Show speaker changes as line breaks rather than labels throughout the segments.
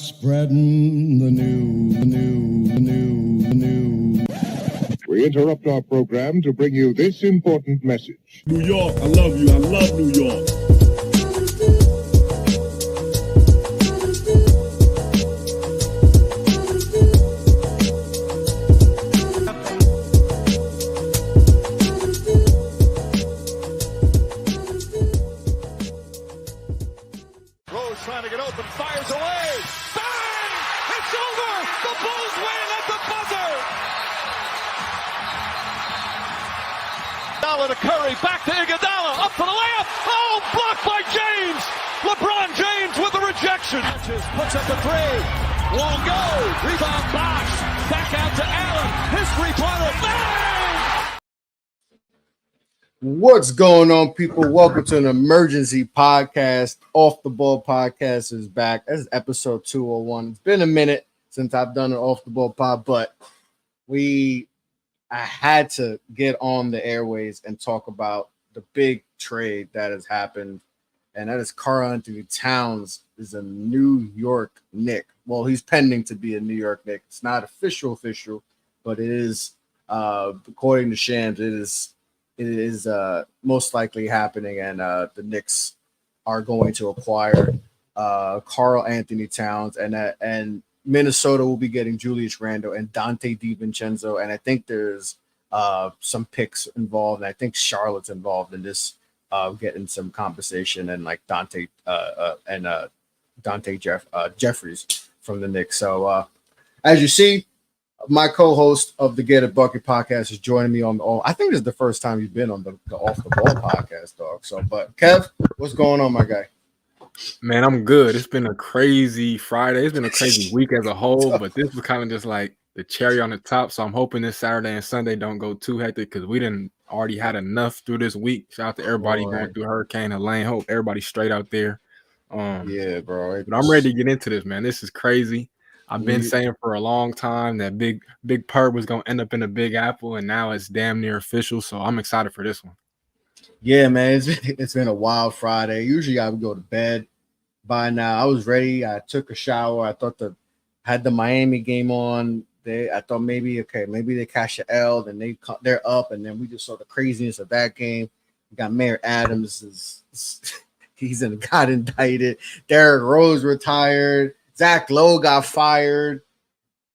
Spreading the news.
We interrupt our program to bring you this important message.
New York, I love you. I love New York.
Rose trying to get open, fires away. Bang! It's over! The Bulls win at the buzzer! Iguodala to Curry, back to Iguodala, up for the layup. Oh, blocked by James! LeBron James with the rejection. Puts up the three. Won't go. Rebound Bosh. Back out to Allen. His three-pointer. Bang!
What's going on, people? Welcome to an emergency podcast. Off the Ball podcast is back. This is episode 201. It's been a minute since I've done an off the ball pod, but I had to get on the airways and talk about the big trade that has happened, and that is Karl-Anthony Towns is a New York Knick. Well, he's pending to be a New York Knick. It's not official, but it is, according to Shams, it is most likely happening, and the Knicks are going to acquire Karl-Anthony Towns, and Minnesota will be getting Julius Randle and Donte DiVincenzo, and I think there's some picks involved, and I think Charlotte's involved in this, getting some compensation, and like Donte Jeffries from the Knicks. So as you see, my co-host of the Get a Bucket podcast is joining me on the. I think this is the first time you've been on the Off the Ball podcast, dog. So, but Kev, what's going on, my guy?
Man, I'm good. It's been a crazy Friday. It's been a crazy week as a whole, but this was kind of just like the cherry on the top. So I'm hoping this Saturday and Sunday don't go too hectic because we didn't already had enough through this week. Shout out to everybody going through Hurricane Helene. Hope everybody's straight out there.
Yeah, bro.
But I'm ready to get into this, man. This is crazy. I've been saying for a long time that Big Purp was going to end up in a Big Apple, and now it's damn near official. So I'm excited for this one.
Yeah, man, it's been a wild Friday. Usually I would go to bed by now. I was ready. I took a shower. I thought had the Miami game on. I thought maybe they cash a L, then they're up, and then we just saw the craziness of that game. We got Mayor Adams got indicted. Derrick Rose retired. Zach Lowe got fired.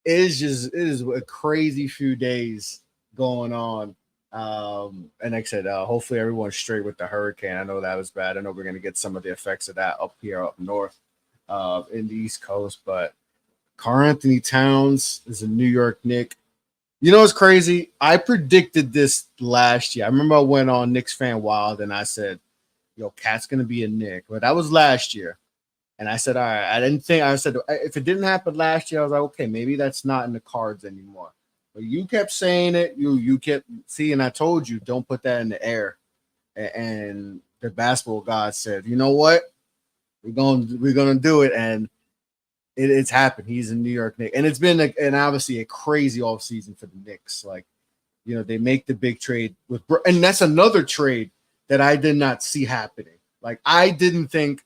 It is a crazy few days going on. And like I said, hopefully everyone's straight with the hurricane. I know that was bad. I know we're going to get some of the effects of that up north in the East Coast. But Karl-Anthony Towns is a New York Knick. You know what's crazy? I predicted this last year. I remember I went on Knicks Fan Wild and I said, yo, Cat's going to be a Knick. But that was last year. And I said, all right, I said, if it didn't happen last year, I was like, okay, maybe that's not in the cards anymore. But you kept saying it. You kept seeing. I told you, don't put that in the air. And the basketball god said, you know what? We're gonna do it. And it's happened. He's a New York Knick. And it's been obviously a crazy offseason for the Knicks. Like, you know, they make the big trade and that's another trade that I did not see happening. Like, I didn't think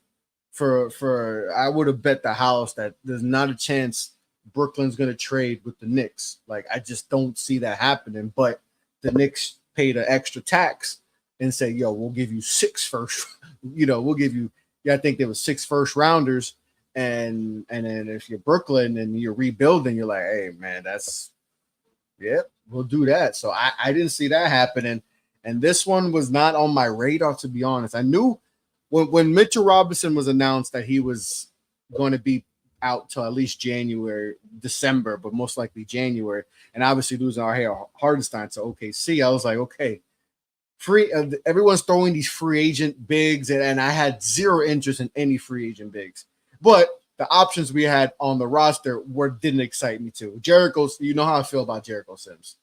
I would have bet the house that there's not a chance Brooklyn's going to trade with the Knicks. Like, I just don't see that happening. But the Knicks paid an extra tax and said, yo, we'll give you 6 first. We'll give you, I think there was 6 first rounders. And then if you're Brooklyn and you're rebuilding, you're like, hey, man, we'll do that. So I didn't see that happening. And this one was not on my radar, to be honest. I knew when Mitchell Robinson was announced that he was going to be out till at least December, but most likely January, and obviously losing our Hardenstein to OKC, I was like, okay, everyone's throwing these free agent bigs, and I had zero interest in any free agent bigs. But the options we had on the roster didn't excite me too. You know how I feel about Jericho Sims.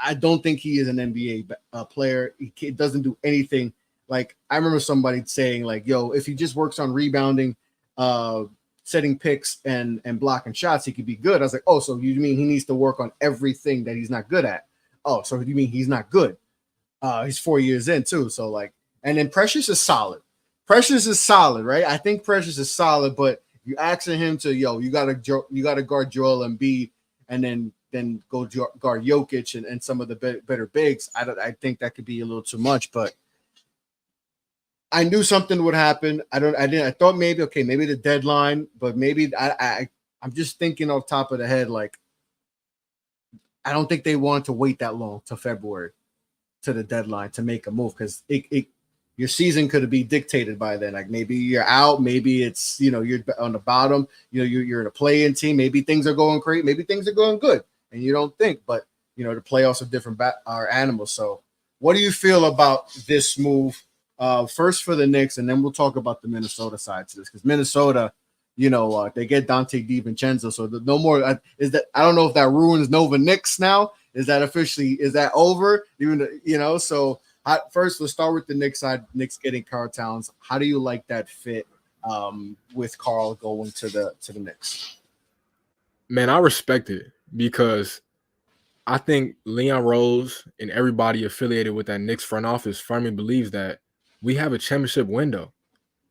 I don't think he is an NBA player. He doesn't do anything. Like, I remember somebody saying, like, yo, if he just works on rebounding, setting picks and blocking shots, he could be good. I was like, oh, so you mean he needs to work on everything that he's not good at? Oh, so you mean he's not good? He's 4 years in too. So like, and then Precious is solid. Precious is solid, right? I think Precious is solid, but You asking him to you gotta guard Joel Embiid and then go guard Jokic and some of the better bigs. I think that could be a little too much, but I knew something would happen. I thought maybe the deadline, but maybe I'm just thinking off top of the head, like I don't think they wanted to wait that long till February to the deadline to make a move because your season could be dictated by then. Like maybe you're out, maybe it's you're on the bottom, you're in a play-in team, maybe things are going great, maybe things are going good, and you don't think, but the playoffs are different are animals. So what do you feel about this move? First for the Knicks, and then we'll talk about the Minnesota side to this because Minnesota, they get Donte DiVincenzo, so no more. Is that I don't know if that ruins Nova Knicks now. Is that over? Even so. First, let's start with the Knicks side. Knicks getting Karl Towns. How do you like that fit with Karl going to the Knicks?
Man, I respect it because I think Leon Rose and everybody affiliated with that Knicks front office firmly believes that we have a championship window.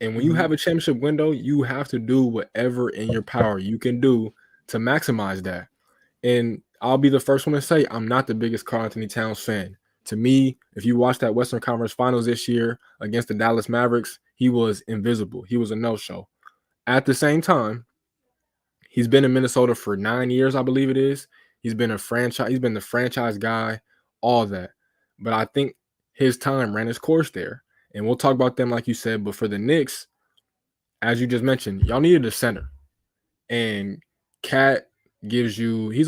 And when you have a championship window, you have to do whatever in your power you can do to maximize that. And I'll be the first one to say I'm not the biggest Karl Anthony Towns fan. To me, if you watch that Western Conference Finals this year against the Dallas Mavericks, he was invisible. He was a no-show. At the same time, he's been in Minnesota for 9 years, I believe it is. He's been the franchise guy, all that. But I think his time ran his course there. And we'll talk about them like you said. But for the Knicks, as you just mentioned, y'all needed a center. And Cat he's in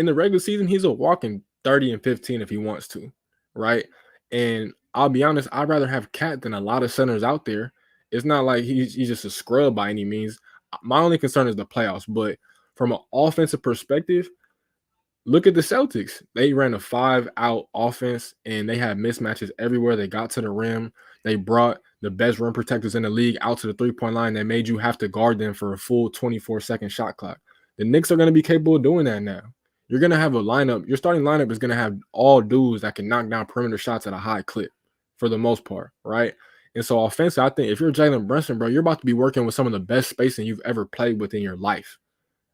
the regular season, he's a walking 30 and 15 if he wants to, right? And I'll be honest, I'd rather have Cat than a lot of centers out there. It's not like he's just a scrub by any means. My only concern is the playoffs, but from an offensive perspective, look at the Celtics. They ran a 5-out offense, and they had mismatches everywhere. They got to the rim. They brought the best rim protectors in the league out to the three-point line. They made you have to guard them for a full 24-second shot clock. The Knicks are going to be capable of doing that now. You're going to have a lineup. Your starting lineup is going to have all dudes that can knock down perimeter shots at a high clip for the most part, right? And so offensive, I think if you're Jalen Brunson, bro, you're about to be working with some of the best spacing you've ever played with in your life,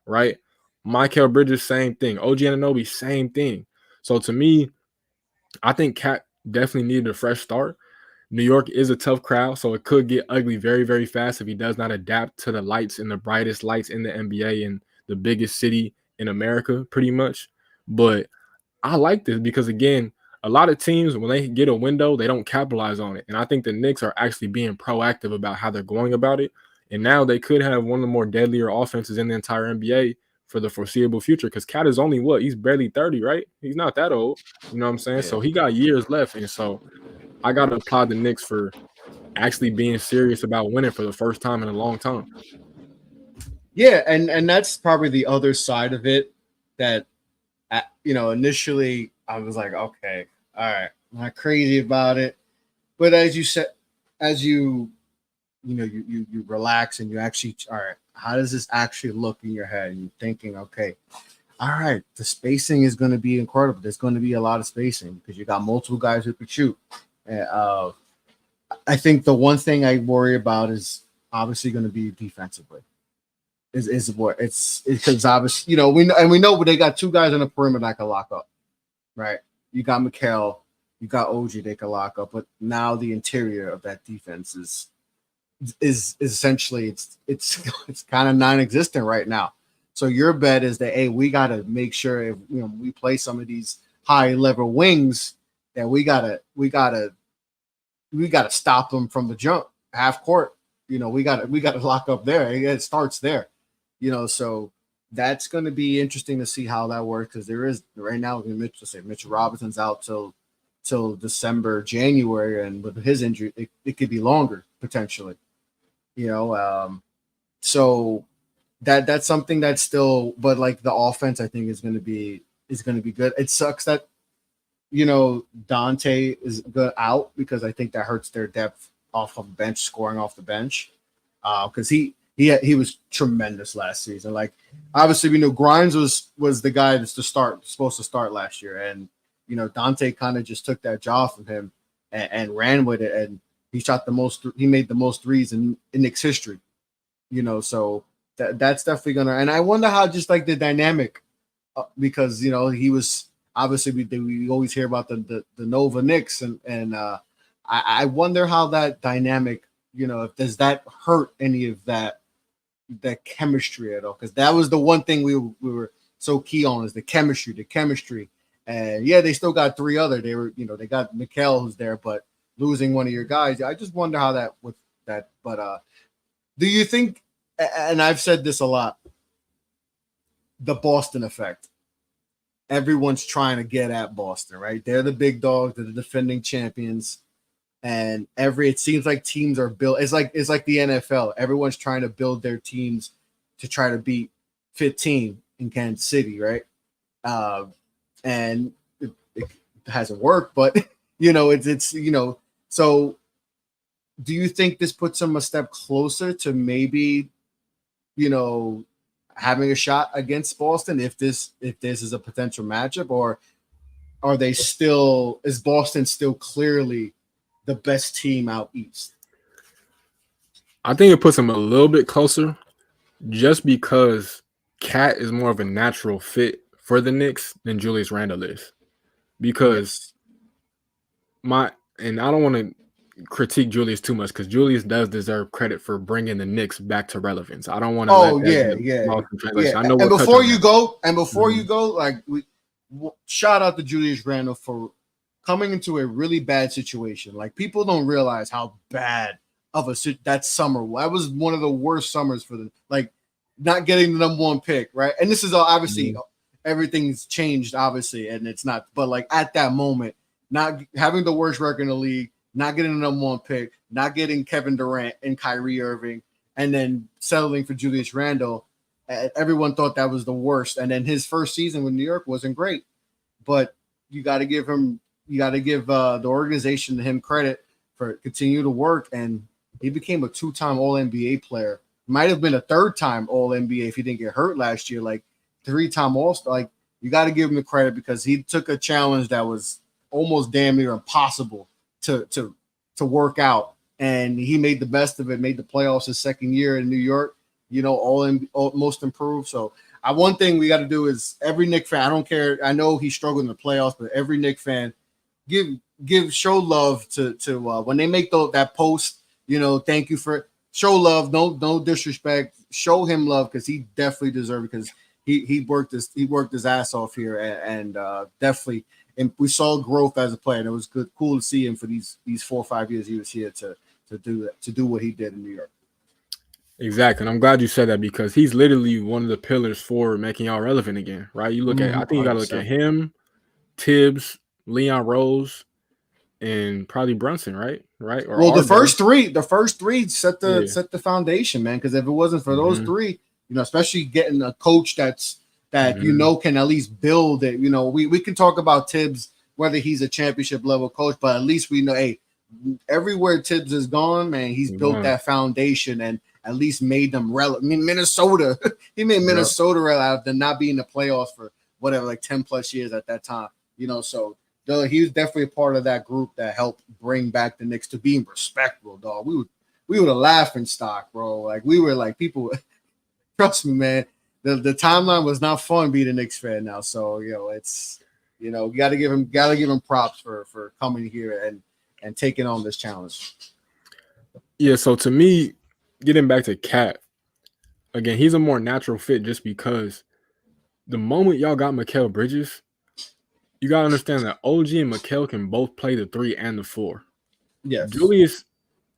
right? Mikal Bridges, same thing. OG Anunoby, same thing. So to me, I think Cat definitely needed a fresh start. New York is a tough crowd, so it could get ugly very, very fast if he does not adapt to the lights and the brightest lights in the NBA and the biggest city in America, pretty much. But I like this because, again, a lot of teams, when they get a window, they don't capitalize on it. And I think the Knicks are actually being proactive about how they're going about it. And now they could have one of the more deadlier offenses in the entire NBA for the foreseeable future because Cat is only he's barely 30, right? He's not that old. You know what I'm saying? Yeah. So he got years left. And so I got to applaud the Knicks for actually being serious about winning for the first time in a long time.
Yeah, and that's probably the other side of it that, initially I was like, okay, all right, I'm not crazy about it. But as you said, you relax and you actually, all right, how does this actually look in your head? And you're thinking, okay, all right, the spacing is going to be incredible. There's going to be a lot of spacing because you got multiple guys who could shoot. I think the one thing I worry about is obviously going to be defensively. Is what it's because obviously we know they got two guys on the perimeter that can lock up, right? You got Mikal, you got OG, they can lock up, but now the interior of that defense is essentially it's kind of non-existent right now. So your bet is that hey, we got to make sure if we play some of these high level wings that we gotta stop them from the jump half court. We gotta lock up there. It starts there. So that's going to be interesting to see how that works because there is right now. Mitchell Robinson's out till December, January, and with his injury, it could be longer potentially. So that's something that's still, but like the offense, I think is going to be good. It sucks that Donte is out because I think that hurts their depth off of the bench, scoring off the bench, because he was tremendous last season. Like obviously we knew Grimes was the guy that's supposed to start last year, and Donte kind of just took that job from him and ran with it, and he made the most threes in Knicks history. So that's definitely gonna. And I wonder how just like the dynamic, because he was obviously we always hear about the Nova Knicks, and I wonder how that dynamic, if does that hurt any of that chemistry at all, because that was the one thing we were so key on, is the chemistry. And yeah, they still got three other. They were, they got Mikal who's there, but losing one of your guys, I just wonder how that with that. But do you think? And I've said this a lot. The Boston effect. Everyone's trying to get at Boston, right? They're the big dogs. They're the defending champions, and it seems like teams are built. It's like the NFL. Everyone's trying to build their teams to try to beat 15 in Kansas City, right? And it hasn't worked, but it's So, do you think this puts them a step closer to maybe, having a shot against Boston if this is a potential matchup, or is Boston still clearly the best team out east?
I think it puts them a little bit closer, just because Cat is more of a natural fit for the Knicks than Julius Randle is. Because I don't want to critique Julius too much, because Julius does deserve credit for bringing the Knicks back to relevance. I don't want to.
I know. And before you go, like shout out to Julius Randle for coming into a really bad situation. Like, people don't realize how bad of that summer. That was one of the worst summers for them. Like, not getting the number one pick, right? And this is obviously everything's changed, obviously, and it's not. But like at that moment, not having the worst record in the league, not getting the number one pick, not getting Kevin Durant and Kyrie Irving, and then settling for Julius Randle. Everyone thought that was the worst. And then his first season with New York wasn't great. But you got to give the organization to him credit for continue to work. And he became a 2-time All-NBA player. Might have been a 3rd-time All-NBA if he didn't get hurt last year. Like 3-time All-Star. Like, you got to give him the credit, because he took a challenge that was almost damn near impossible to work out, and he made the best of it. Made the playoffs his second year in New York. All most improved. So one thing we got to do is, every Knicks fan, I don't care. I know he struggled in the playoffs, but every Knicks fan, show love to when they make that post. Thank you for show love. No disrespect. Show him love, because he definitely deserved it, because he worked his ass off here, and definitely. And we saw growth as a player, and it was cool to see him for these 4 or 5 years he was here to do what he did in New York.
Exactly, and I'm glad you said that, because he's literally one of the pillars for making y'all relevant again, right? You look at, I think you got to look at him, Tibbs, Leon Rose, and probably Brunson, right?
Well, the first three set the foundation, man. Because if it wasn't for those three, especially getting a coach that can at least build it. We can talk about Tibbs, whether he's a championship level coach, but at least we know, hey, everywhere Tibbs is gone, man, he's built that foundation and at least made them relevant. I mean, Minnesota, he made Minnesota relevant out of them not being in the playoffs for whatever, like 10 plus years at that time. So he was definitely a part of that group that helped bring back the Knicks to being respectable, dog. We were a laughing stock, bro. Like, we were like, people, trust me, man. The timeline was not fun being a Knicks fan now. So, it's, you got to give him props for coming here and taking on this challenge.
Yeah. So to me, getting back to Cat, again, he's a more natural fit, just because the moment y'all got Mikal Bridges, you got to understand that OG and Mikal can both play the 3 and the 4.
Yes.
Julius,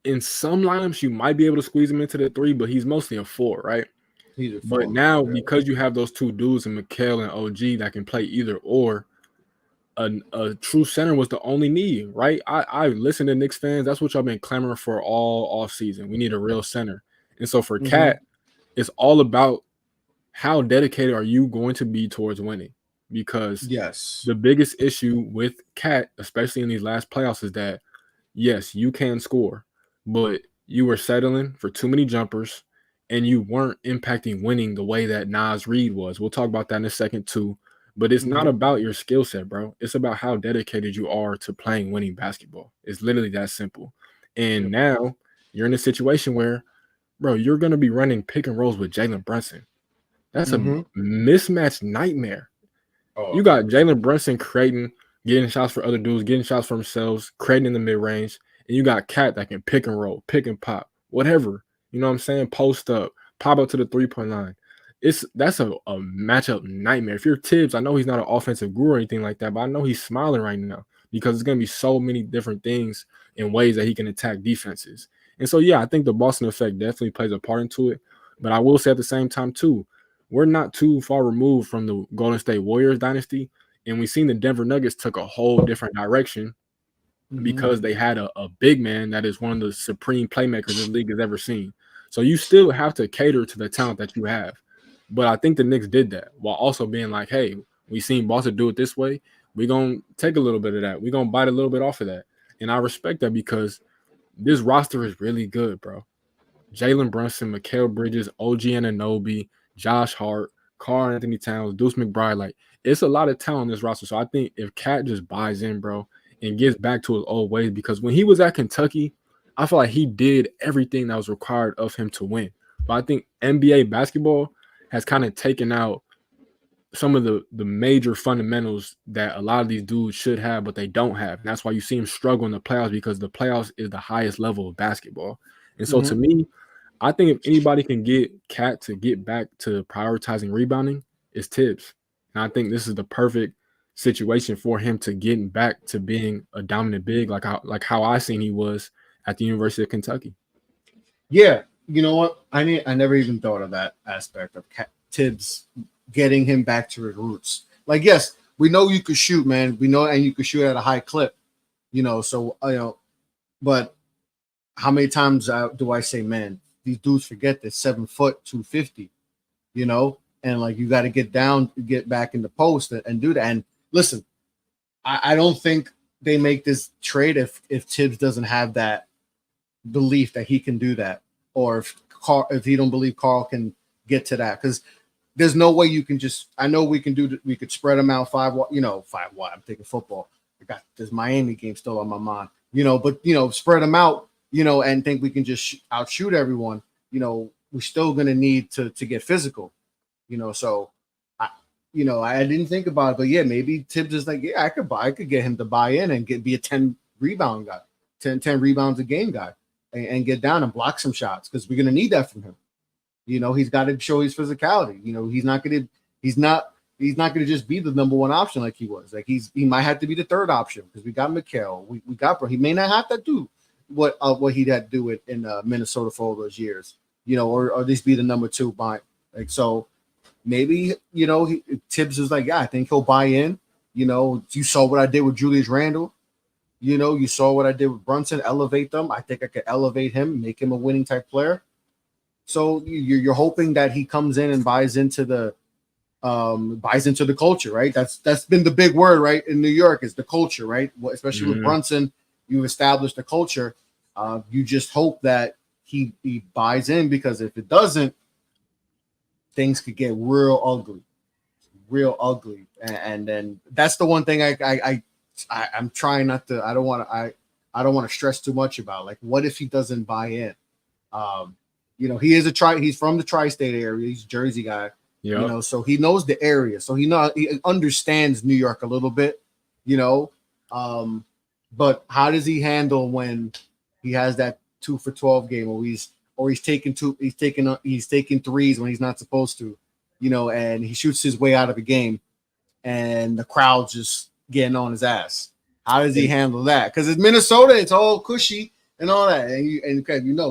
in some lineups, you might be able to squeeze him into the 3, but he's mostly a 4, right? But now, because you have those two dudes in Mikal and OG that can play either or, a true center was the only need, right? I listen to Knicks fans. That's what y'all been clamoring for all off season. We need a real center. And so for Cat, it's all about how dedicated are you going to be towards winning? Because the biggest issue with Cat, especially in these last playoffs, is that, yes, you can score, but you were settling for too many jumpers, and you weren't impacting winning the way that Nas Reed was. We'll talk about that in a second too. But it's not about your skill set, bro. It's about how dedicated you are to playing winning basketball. It's literally that simple. And now you're in a situation where bro, you're gonna be running pick and rolls with Jalen Brunson. That's a
Mhm.
mismatch nightmare.
Oh,
You got Jalen Brunson creating, getting shots for other dudes, getting shots for themselves, creating in the mid range, and you got Cat that can pick and roll, pick and pop, whatever. You know what I'm saying? Post up, pop up to the 3-point line. That's a matchup nightmare. If you're Tibbs, I know he's not an offensive guru or anything like that, but I know he's smiling right now because it's gonna be so many different things in ways that he can attack defenses. And so, yeah, I think the Boston effect definitely plays a part into it. But I will say at the same time, too, we're not too far removed from the Golden State Warriors dynasty, and we've seen the Denver Nuggets took a whole different direction because they had a big man that is one of the supreme playmakers this league has ever seen. So you still have to cater to the talent that you have. But I think the Knicks did that while also being like, hey, we seen Boston do it this way. We're going to take a little bit of that. We're going to bite a little bit off of that. And I respect that because this roster is really good, bro. Jalen Brunson, Mikal Bridges, OG Anunoby, Josh Hart, Karl Anthony Towns, Deuce McBride. Like, it's a lot of talent on this roster. So I think if Cat just buys in, bro, and gets back to his old ways, because when he was at Kentucky, I feel like he did everything that was required of him to win. But I think NBA basketball has kind of taken out some of the major fundamentals that a lot of these dudes should have, but they don't have. And that's why you see them struggle in the playoffs, because the playoffs is the highest level of basketball. And so to me, I think if anybody can get Cat to get back to prioritizing rebounding, it's Tibbs. And I think this is the perfect situation for him to getting back to being a dominant big, like how I seen he was at the University of Kentucky.
Yeah, you know what? I never even thought of that aspect of Tibbs getting him back to his roots. Like, yes, we know you could shoot, man. We know, and you could shoot at a high clip. So but how many times do I say, man, these dudes forget that 7 foot 250, and like you got to get down, get back in the post and do that. And listen, I don't think they make this trade if Tibbs doesn't have that belief that he can do that, or if he don't believe Karl can get to that, because there's no way you can just. I know we could spread them out 5 wide. I'm thinking football. I got this Miami game still on my mind, but spread them out, and think we can just outshoot everyone. We're still gonna need to get physical, So I didn't think about it, but yeah, maybe Tibbs is like, yeah, I could get him to buy in and be a 10 rebound guy, 10 rebounds a game guy, and get down and block some shots, because we're gonna need that from him. He's got to show his physicality. He's not gonna just be the number one option like he was. Like he might have to be the third option, because we got Mikal, we got, bro. He may not have to do what he had to do in Minnesota for all those years, or at least be the number 2 by so. Maybe, Tibbs is like, yeah, I think he'll buy in. You saw what I did with Julius Randle. You saw what I did with Brunson, elevate them. I think I could elevate him, make him a winning type player. So you're hoping that he comes in and buys into the culture, right? That's been the big word, right? In New York is the culture, right? Especially with Brunson, you established the culture. You just hope that he buys in, because if it doesn't, things could get real ugly. And then that's the one thing I'm trying not to. I don't want to stress too much about. Like, what if he doesn't buy in? He's from the tri-state area. He's a Jersey guy. Yeah. So he knows the area. So he understands New York a little bit. But how does he handle when he has that 2 for 12 game, or he's taking threes when he's not supposed to, and he shoots his way out of a game, and the crowd's just getting on his ass? How does he handle that? Because it's Minnesota, it's all cushy and all that, and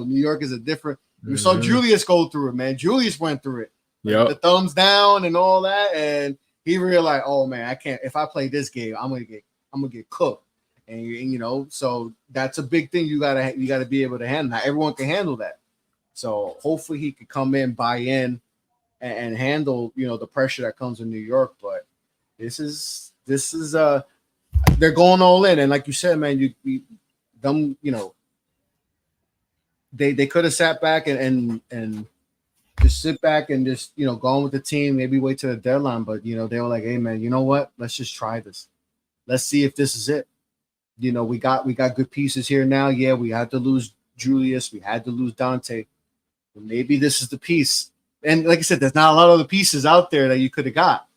New York is a different. We saw Julius go through it, man. Julius went through it. The thumbs down and all that, and he realized, oh man, I can't. If I play this game, I'm gonna get cooked. And so that's a big thing. You gotta be able to handle. Not everyone can handle that. So hopefully he could come in, buy in, and handle the pressure that comes in New York. But this is they're going all in, and like you said, man, they could have sat back and just sit back and just go on with the team, maybe wait till the deadline. But they were like, hey man, you know what? Let's just try this. Let's see if this is it. We got good pieces here now. Yeah, we had to lose Julius. We had to lose Donte. maybe this is the piece. And like I said, there's not a lot of the pieces out there that you could have got,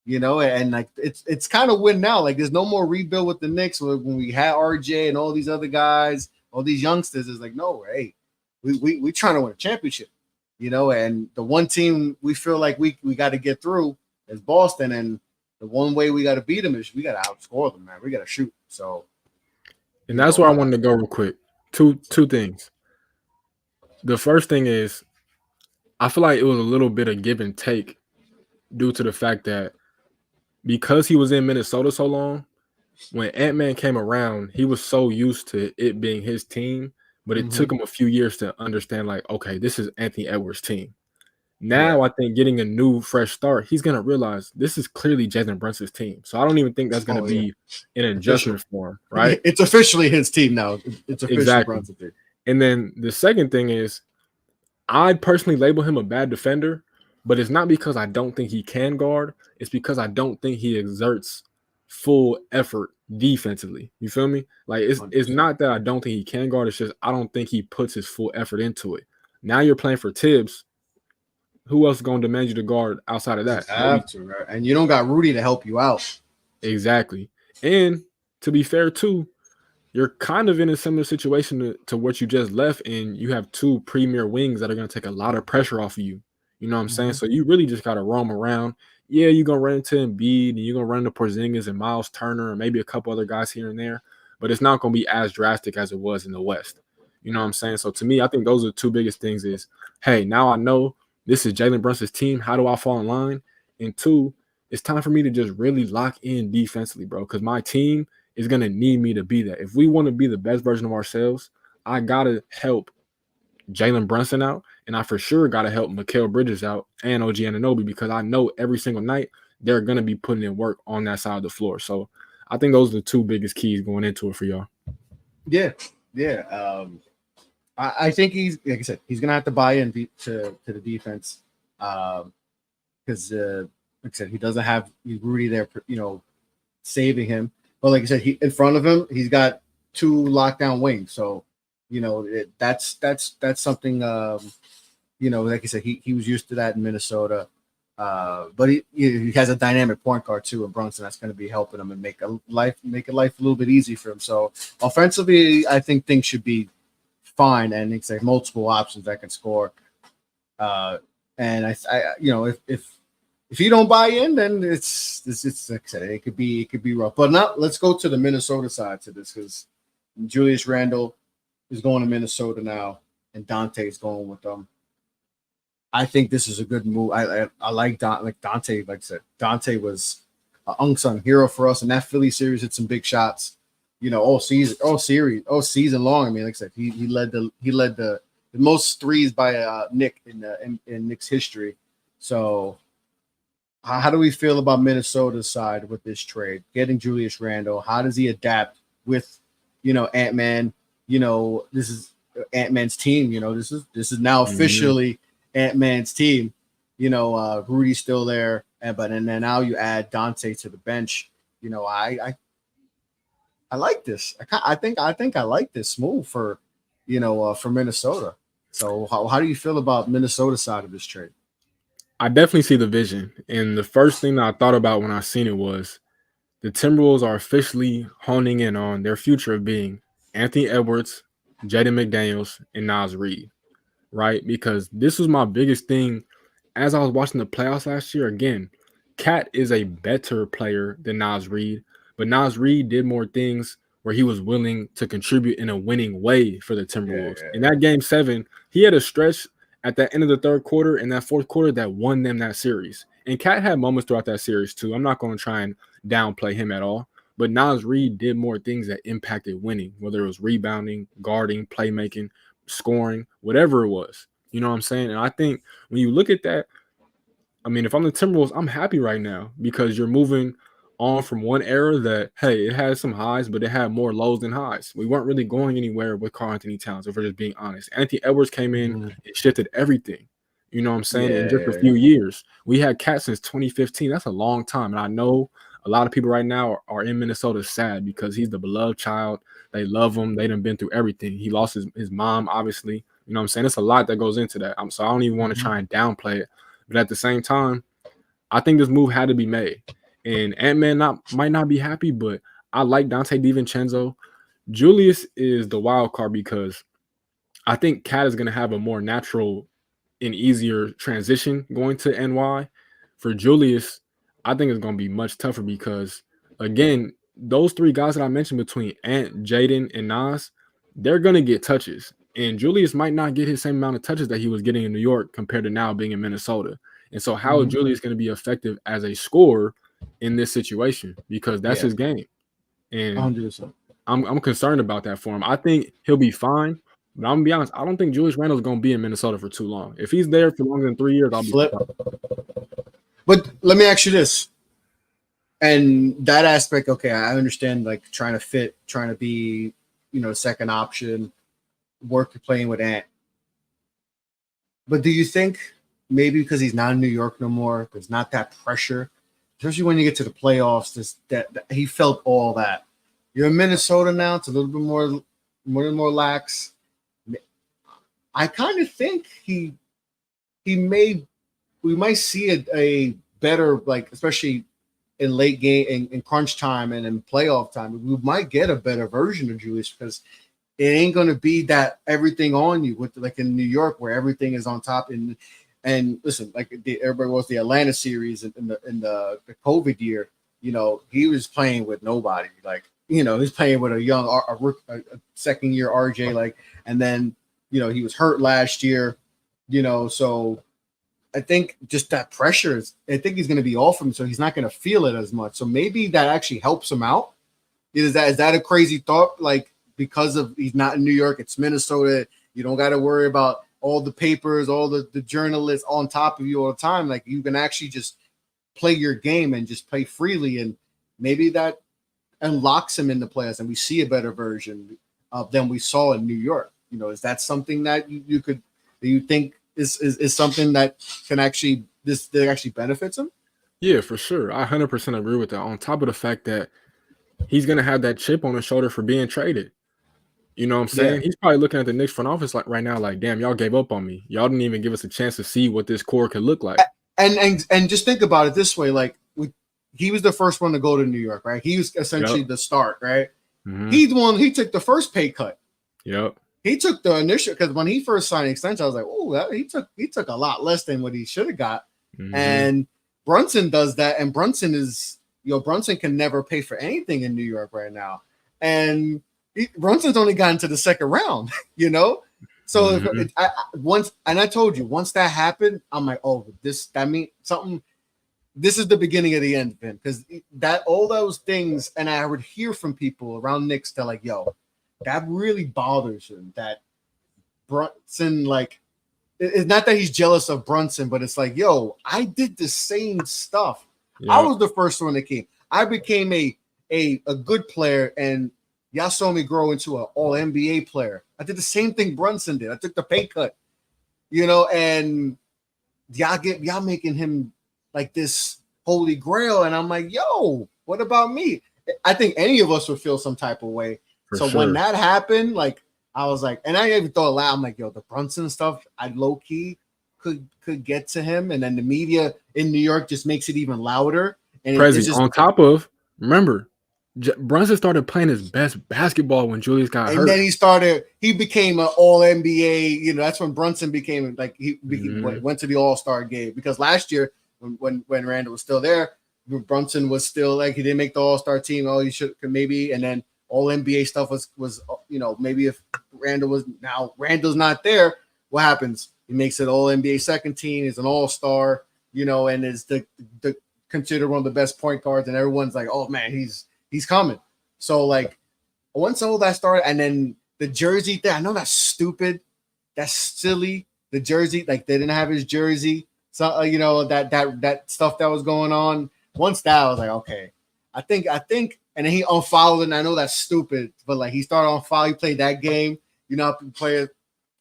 and like it's kind of win now. Like there's no more rebuild with the Knicks when we had RJ and all these other guys, all these youngsters. It's like, no, hey, we trying to win a championship, and the one team we feel like we got to get through is Boston, and the one way we got to beat them is we got to outscore them, man. We got to shoot. So,
and that's where I wanted to go real quick. Two things. The first thing is, I feel like it was a little bit of give and take due to the fact that because he was in Minnesota so long, when Ant-Man came around, he was so used to it being his team, but it took him a few years to understand, like, okay, this is Anthony Edwards' team. Now, I think getting a new, fresh start, he's going to realize this is clearly Jalen Brunson's team. So I don't even think that's going to be an adjustment for him, right?
It's officially his team now. It's officially Brunson's team.
And then the second thing is, I'd personally label him a bad defender, but it's not because I don't think he can guard. It's because I don't think he exerts full effort defensively. You feel me? Like it's not that I don't think he can guard. It's just I don't think he puts his full effort into it. Now you're playing for Tibbs. Who else is going to demand you to guard outside of that?
You have to, right? And you don't got Rudy to help you out.
Exactly. And to be fair too, you're kind of in a similar situation to what you just left, and you have two premier wings that are going to take a lot of pressure off of you. You know what I'm saying? So you really just got to roam around. Yeah, you're going to run into Embiid, and you're going to run into Porzingis and Miles Turner and maybe a couple other guys here and there, but it's not going to be as drastic as it was in the West. You know what I'm saying? So to me, I think those are the two biggest things is, hey, now I know this is Jalen Brunson's team. How do I fall in line? And two, it's time for me to just really lock in defensively, bro, because my team is going to need me to be that. If we want to be the best version of ourselves, I got to help Jalen Brunson out, and I for sure got to help Mikal Bridges out and OG Anunoby because I know every single night they're going to be putting in work on that side of the floor. So I think those are the two biggest keys going into it for y'all.
Yeah. I think he's, like I said, he's going to have to buy in to the defense because, like I said, he doesn't have Rudy there, saving him. But like I said, in front of him, he's got two lockdown wings. So, that's something, like I said, he was used to that in Minnesota. But he has a dynamic point guard too in Brunson that's going to be helping him and make life a little bit easy for him. So offensively, I think things should be fine, and it's like multiple options that can score. And if you don't buy in, then it's like I said, it could be rough. But now let's go to the Minnesota side to this because Julius Randle is going to Minnesota now, and Donte is going with them. I think this is a good move. I like Donte. Like I said, Donte was an unsung hero for us in that Philly series. Hit some big shots, all season long. I mean, like I said, he led the most threes by Knick in Knicks history. So, how do we feel about Minnesota's side with this trade? Getting Julius Randle, how does he adapt with, Ant-Man? This is Ant-Man's team. This is now officially Ant-Man's team. Rudy's still there, and then now you add Donte to the bench. I like this. I think I like this move for Minnesota. So how do you feel about Minnesota side of this trade?
I definitely see the vision. And the first thing that I thought about when I seen it was the Timberwolves are officially honing in on their future of being Anthony Edwards, Jaden McDaniels, and Naz Reid, right? Because this was my biggest thing as I was watching the playoffs last year. Again, Cat is a better player than Naz Reid, but Naz Reid did more things where he was willing to contribute in a winning way for the Timberwolves. In that game 7, he had a stretch at the end of the third quarter and that fourth quarter that won them that series. And Cat had moments throughout that series too. I'm not going to try and downplay him at all. But Naz Reid did more things that impacted winning, whether it was rebounding, guarding, playmaking, scoring, whatever it was. You know what I'm saying? And I think when you look at that, I mean, if I'm the Timberwolves, I'm happy right now because you're moving on from one era that, hey, it had some highs, but it had more lows than highs. We weren't really going anywhere with Karl-Anthony Towns, if we're just being honest. Anthony Edwards came in and shifted everything. You know what I'm saying? In just a few years. We had Cat since 2015. That's a long time. And I know a lot of people right now are in Minnesota sad because he's the beloved child. They love him. They done been through everything. He lost his mom, obviously. You know what I'm saying? It's a lot that goes into that. So I don't even want to try and downplay it. But at the same time, I think this move had to be made. And Ant-Man might not be happy, but I like Donte DiVincenzo. Julius is the wild card because I think Cat is going to have a more natural and easier transition going to NY. For Julius, I think it's going to be much tougher because, again, those three guys that I mentioned between Ant, Jaden, and Nas, they're going to get touches. And Julius might not get his same amount of touches that he was getting in New York compared to now being in Minnesota. And so how is Julius going to be effective as a scorer in this situation? Because that's his game. And
100%.
I'm concerned about that for him. I think he'll be fine. But I'm going to be honest, I don't think Julius Randle is going to be in Minnesota for too long. If he's there for longer than 3 years, I'll be surprised.
But let me ask you this. And that aspect, okay, I understand like trying to fit, trying to be, second option, playing with Ant. But do you think maybe because he's not in New York no more, there's not that pressure, especially when you get to the playoffs, that he felt all that. You're in Minnesota now, it's a little bit more lax. I kind of think we might see a better, like, especially in late game, in crunch time and in playoff time, we might get a better version of Julius because it ain't going to be that everything on you with like in New York where everything is on top. And listen, like everybody was the Atlanta series in the COVID year, he was playing with nobody. Like, he's playing with a young, a second year RJ, like, and then, he was hurt last year, so I think just that pressure I think he's going to be off him, so he's not going to feel it as much. So maybe that actually helps him out. Is that a crazy thought? Like, because of he's not in New York, it's Minnesota. You don't got to worry about all the papers, all the journalists on top of you all the time. Like, you can actually just play your game and just play freely, and maybe that unlocks him in the playoffs, and we see a better version of than we saw in New York. Is that something that you think is something that can actually that actually benefits him?
Yeah, for sure. I 100% agree with that. On top of the fact that he's going to have that chip on his shoulder for being traded. You know what I'm saying?
Yeah.
He's probably looking at the Knicks front office like right now, like, damn, y'all gave up on me. Y'all didn't even give us a chance to see what this core could look like.
And just think about it this way, like he was the first one to go to New York, right? He was essentially the start, right?
Mm-hmm.
He took the first pay cut.
Yep.
He took the initial because when he first signed the extension, I was like, oh, he took a lot less than what he should have got.
Mm-hmm.
And Brunson does that, and Brunson can never pay for anything in New York right now. And Brunson's only gotten to the second round, So I told you, once that happened, I'm like, oh, that means something. This is the beginning of the end of him because that all those things, and I would hear from people around Knicks that like, yo, that really bothers him. That Brunson, like, it's not that he's jealous of Brunson, but it's like, yo, I did the same stuff. Yep. I was the first one that came. I became a good player, and y'all saw me grow into an all NBA player. I did the same thing Brunson did. I took the pay cut, and y'all making him like this holy grail. And I'm like, yo, what about me? I think any of us would feel some type of way. So when that happened, like, I was like, and I even thought aloud, I'm like, yo, the Brunson stuff, I low key could get to him. And then the media in New York just makes it even louder. And
on top of, remember, Brunson started playing his best basketball when Julius got hurt.
And then he became an all NBA, that's when Brunson became like, he went to the All-Star game because last year when Randle was still there, Brunson was still like, he didn't make the All-Star team. Oh, he should maybe. And then all NBA stuff was, maybe if Randle's not there, what happens? He makes it all NBA second team, is an all-star, and is the considered one of the best point guards, and everyone's like, oh man, he's coming. So like once all that started, and then the jersey thing, I know that's stupid, that's silly. The jersey, like they didn't have his jersey, so that stuff that was going on. Once that, I was like, okay, I think, and then he unfollowed, and I know that's stupid, but like he started on foul, he played that game, play.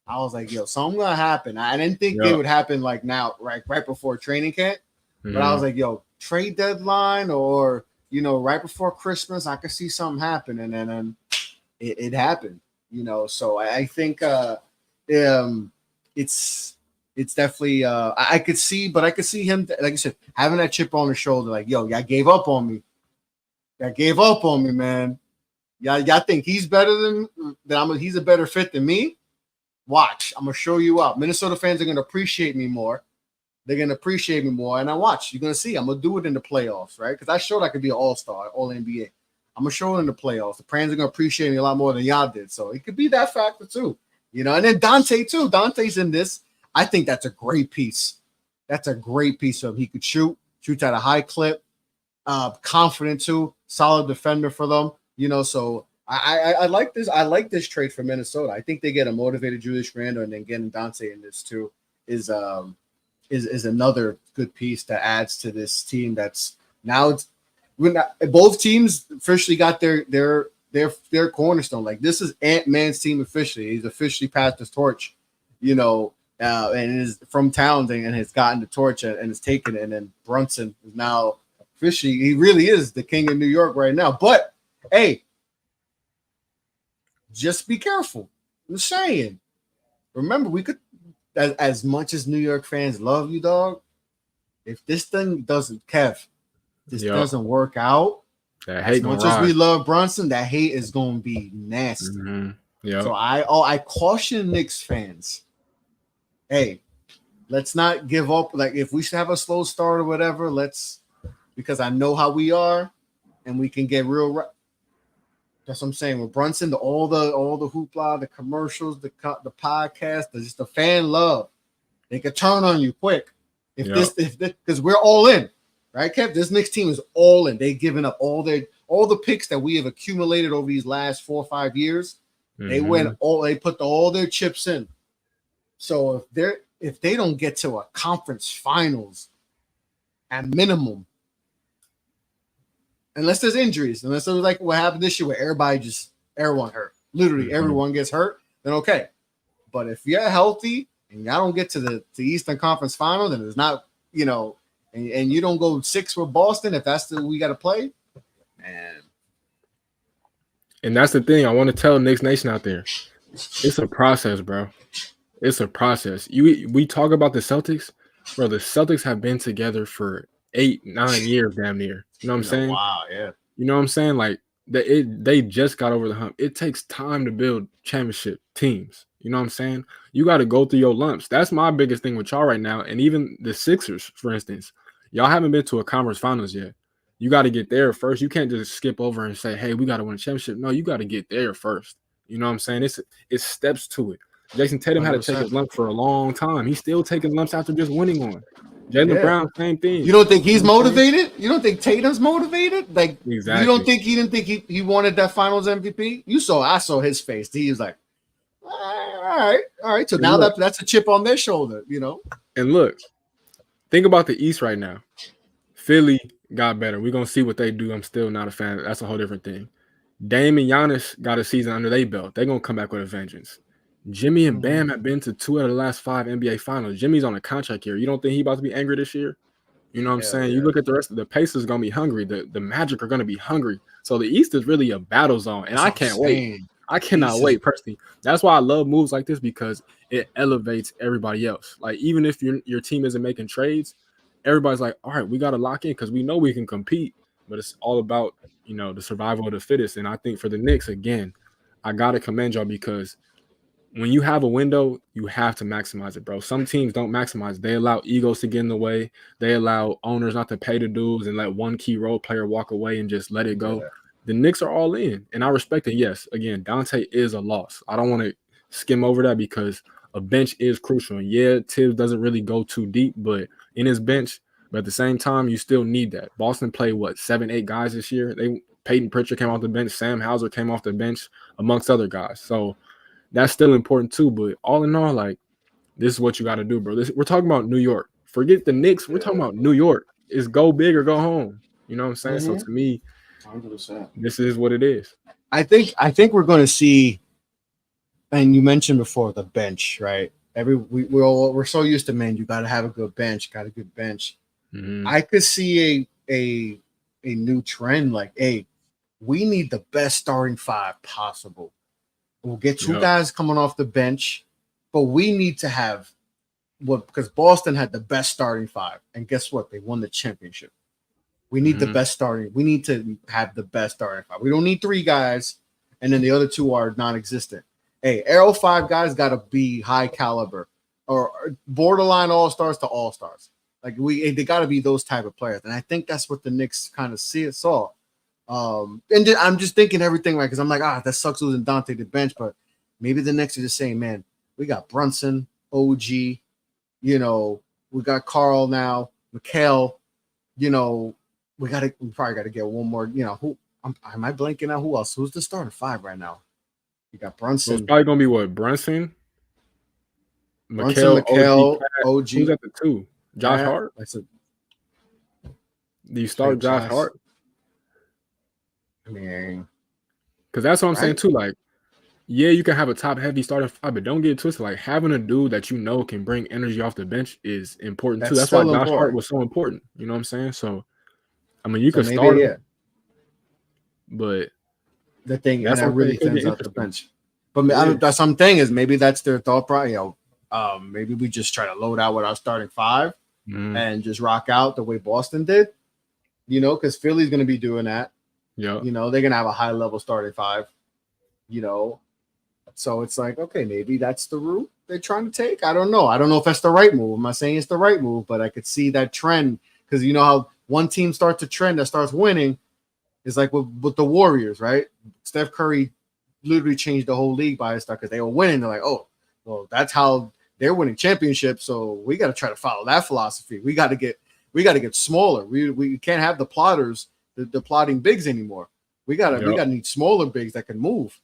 I was like, yo, something gonna happen. I didn't think it would happen like now, right before training camp. But I was like, yo, trade deadline or right before Christmas, I could see something happen, and then it happened. So I think It's definitely I could see him, like I said, having that chip on his shoulder, like, yo, y'all gave up on me. Y'all gave up on me, man. Y'all think he's better he's a better fit than me? Watch. I'm gonna show you out. Minnesota fans are gonna appreciate me more. They're gonna appreciate me more. And I watch. You're gonna see. I'm gonna do it in the playoffs, right? Because I showed I could be an all-star, all NBA. I'm gonna show it in the playoffs. The fans are gonna appreciate me a lot more than y'all did. So it could be that factor too. And then Donte too. Donte's in this. I think that's a great piece. That's a great piece of him. He could shoot at a high clip, confident too, solid defender for them. So I like this. I like this trade for Minnesota. I think they get a motivated Julius Randle, and then getting Donte in this too is another good piece that adds to this team. That's now both teams officially got their cornerstone. Like, this is Ant-Man's team officially. He's officially passed his torch, and is from Towns and has gotten the torch and has taken it. And then Brunson is now officially, he really is the king of New York right now. But hey, just be careful. I'm saying, remember, we could, as much as New York fans love you, dog, if this thing doesn't, doesn't work out, as much as we love Brunson, that hate is going to be nasty. So I caution Knicks fans, hey, let's not give up. Like, if we should have a slow start or whatever, because I know how we are, and we can get real. That's what I'm saying. With Brunson, all the hoopla, the commercials, the podcast, just the fan love, they could turn on you quick. Because we're all in, right, Kev? This Knicks team is all in. They've given up all the picks that we have accumulated over these last 4 or 5 years. They put all their chips in. So if they don't get to a conference finals at minimum, unless there's injuries, unless there's like what happened this year where everyone hurt. Literally everyone gets hurt, then okay. But if you're healthy and y'all don't get to the Eastern Conference Final, then it's not, and you don't go 6 with Boston, if that's we got to play, man.
And that's the thing I want to tell Knicks Nation out there. It's a process, bro. It's a process. We talk about the Celtics, bro. The Celtics have been together for 8-9 years, damn near. You know what I'm saying?
Wow, yeah.
You know what I'm saying? Like, they just got over the hump. It takes time to build championship teams. You know what I'm saying? You got to go through your lumps. That's my biggest thing with y'all right now. And even the Sixers, for instance, y'all haven't been to a conference finals yet. You got to get there first. You can't just skip over and say, hey, we got to win a championship. No, you got to get there first. You know what I'm saying? It's steps to it. Jason Tatum 100%. Had to take his lump for a long time. He's still taking lumps after just winning one. Jaylen Brown, same thing.
You don't think he's motivated? You don't think Tatum's motivated? Like,
exactly.
You don't think he didn't think he wanted that Finals MVP? I saw his face. He was like, all right. So now that's a chip on their shoulder,
And look, think about the East right now. Philly got better. We're gonna see what they do. I'm still not a fan. That's a whole different thing. Dame and Giannis got a season under their belt. They're gonna come back with a vengeance. Jimmy and Bam have been to 2 out of the last 5 NBA finals. Jimmy's on a contract here. You don't think he's about to be angry this year? You know what I'm saying? Yeah. You look at the rest of the Pacers going to be hungry. The Magic are going to be hungry. So the East is really a battle zone, and I can't wait. I cannot wait, personally. That's why I love moves like this, because it elevates everybody else. Like, even if your team isn't making trades, everybody's like, all right, we got to lock in because we know we can compete. But it's all about, the survival of the fittest. And I think for the Knicks, again, I got to commend y'all, because when you have a window, you have to maximize it, bro. Some teams don't maximize. They allow egos to get in the way. They allow owners not to pay the dues and let one key role player walk away and just let it go. Yeah. The Knicks are all in, and I respect it. Yes, again, Donte is a loss. I don't want to skim over that, because a bench is crucial. And yeah, Tibbs doesn't really go too deep, but in his bench, but at the same time, you still need that. Boston played, 7-8 guys this year? Peyton Pritchard came off the bench. Sam Hauser came off the bench, amongst other guys. So that's still important too, but all in all, like, this is what you got to do, bro. We're talking about New York. Forget the Knicks. We're talking about New York. It's go big or go home. You know what I'm saying? So to me,
100%.
This is what it is.
I think we're going to see, and you mentioned before the bench, right? We're so used to, man, you got to have a good bench, got a good bench. Mm-hmm. I could see a new trend, like, hey, we need the best starting 5 possible. We'll get 2 guys coming off the bench, but we need to have because Boston had the best starting five, and guess what? They won the championship. We need the best starting. We need to have the best starting five. We don't need 3 guys, and then the other 2 are non-existent. Hey, Arrow 5 guys got to be high caliber or borderline all-stars to all-stars. Like they got to be those type of players, and I think that's what the Knicks kind of saw. And I'm just thinking everything right because I'm like, that sucks losing Donte to the bench, but maybe the Knicks are just saying, man, we got Brunson, OG, we got Carl now, Mikal, we probably got to get one more. Who am I blanking out? Who else? Who's the starting 5 right now? You got Brunson.
So it's probably gonna be what? Brunson,
Mikal, OG.
Who's at the 2? Josh Hart. Do you start Josh Hart?
I mean,
because that's what I'm saying too. Like, yeah, you can have a top-heavy starting 5, but don't get it twisted. Like having a dude that can bring energy off the bench is important too. That's why Josh Hart was so important. You know what I'm saying? So, I mean, you can start him, but
the thing that's I really thins out the bench. But that's what I'm saying is maybe that's their thought process. Maybe we just try to load out with our starting 5 and just rock out the way Boston did. Because Philly's going to be doing that. Yeah. They're going to have a high-level starting 5. So it's like, okay, maybe that's the route they're trying to take. I don't know. I don't know if that's the right move. I'm not saying it's the right move, but I could see that trend because you know how one team starts a trend that starts winning is like with the Warriors, right? Steph Curry literally changed the whole league by his stuff because they were winning. They're like, oh, well, that's how they're winning championships. So we got to try to follow that philosophy. We got to get smaller. We can't have the plotters, the plotting bigs anymore. We gotta need smaller bigs that can move.